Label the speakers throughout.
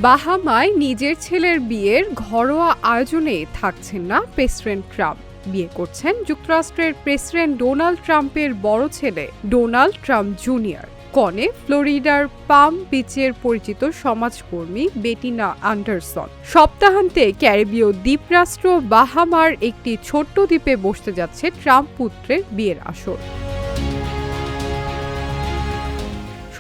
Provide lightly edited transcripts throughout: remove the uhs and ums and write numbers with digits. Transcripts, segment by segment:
Speaker 1: বাহামায় নিজের ছেলের বিয়ের ঘরোয়া আয়োজনে থাকছেন না প্রেসিডেন্ট ট্রাম্প। বিয়ে করছেন যুক্তরাষ্ট্রের প্রেসিডেন্ট ডোনাল্ড ট্রাম্পের বড় ছেলে ডোনাল্ড ট্রাম্প জুনিয়র। কনে ফ্লোরিডার পাম বিচের পরিচিত সমাজকর্মী বেটিনা অ্যান্ডারসন। সপ্তাহান্তে ক্যারিবীয় দ্বীপরাষ্ট্র বাহামার একটি ছোট্ট দ্বীপে বসতে যাচ্ছে ট্রাম্প পুত্রের বিয়ের আসর।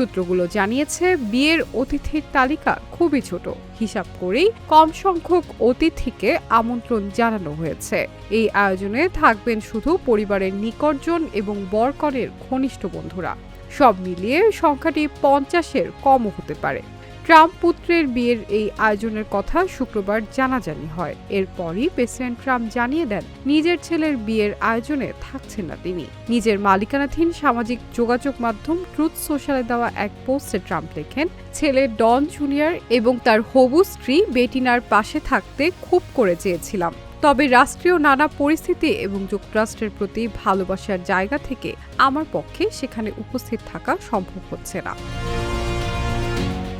Speaker 1: সূত্রগুলো জানিয়েছে, বিয়ের অতিথির তালিকা খুবই ছোট। হিসাব করেই কম সংখ্যক অতিথিকে আমন্ত্রণ জানানো হয়েছে। এই আয়োজনে থাকবেন শুধু পরিবারের নিকটজন এবং বরকনের ঘনিষ্ঠ বন্ধুরা। সব মিলিয়ে সংখ্যাটি 50-এর কমও হতে পারে। ট্রাম্প পুত্রের বিয়ের এই আয়োজনের কথা শুক্রবার জানাজানি হয়। এরপরই প্রেসিডেন্ট ট্রাম্প জানিয়ে দেন নিজের ছেলের বিয়ের আয়োজনে থাকছেন না তিনি। নিজের মালিকানাধীন সামাজিক যোগাযোগ মাধ্যম ট্রুথ সোশ্যালে দেওয়া এক পোস্টে ট্রাম্প লেখেন, ছেলে ডন জুনিয়র এবং তার হবু স্ত্রী বেটিনার পাশে থাকতে খুব করে চেয়েছিলাম, তবে রাষ্ট্রীয় নানা পরিস্থিতি এবং যুক্তরাষ্ট্রের প্রতি ভালোবাসার জায়গা থেকে আমার পক্ষে সেখানে উপস্থিত থাকা সম্ভব হচ্ছে না।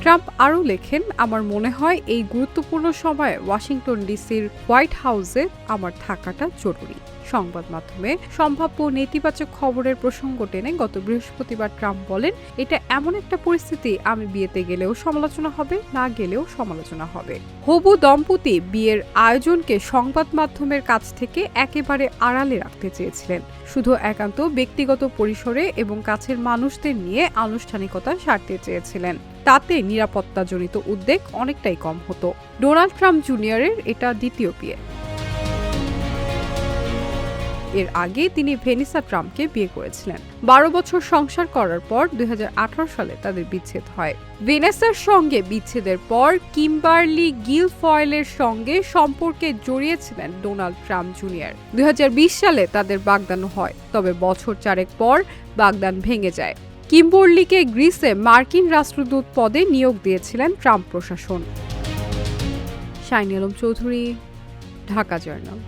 Speaker 1: ট্রাম্প আরও লেখেন, আমার মনে হয় এই গুরুত্বপূর্ণ সময়ে ওয়াশিংটন ডিসির হোয়াইট হাউসে আমার থাকাটা জরুরি। সংবাদ মাধ্যমে সম্ভাব্য নেতিবাচক খবরের প্রসঙ্গ টেনে গত বৃহস্পতিবার ট্রাম্প বলেন, এটা এমন একটা পরিস্থিতি, আমি বিয়েতে গেলেও সমালোচনা হবে, না গেলেও সমালোচনা হবে। হবু দম্পতি বিয়ের আয়োজনকে সংবাদ মাধ্যমের কাছ থেকে একেবারে আড়ালে রাখতে চেয়েছিলেন। শুধু একান্ত ব্যক্তিগত পরিসরে এবং কাছের মানুষদের নিয়ে আনুষ্ঠানিকতা সারতে চেয়েছিলেন। তাতে নিরাপত্তাজনিত উদ্বেগ অনেকটাই কম হতো। ডোনাল্ড ট্রাম্প জুনিয়রের এটা দ্বিতীয় বিয়ে। এর আগে তিনি ভেনিসা ট্রাম্পকে বিয়ে করেছিলেন। 12 বছর সংসার করার পর 2018 সালে তাদের বিচ্ছেদ হয়। ভেনেসার সঙ্গে বিচ্ছেদের পর কিম্বারলি গিলফয়েলের সঙ্গে সম্পর্কে জড়িয়েছিলেন ডোনাল্ড ট্রাম্প জুনিয়র। 2020 সালে তাদের বাগদান হয়, তবে বছর 4 পর বাগদান ভেঙে যায়। কিম্বারলিকে গ্রিসে মার্কিন রাষ্ট্রদূত পদে নিয়োগ দিয়েছিলেন ট্রাম্প প্রশাসন। Shiny Alam Chowdhury, Dhaka journal.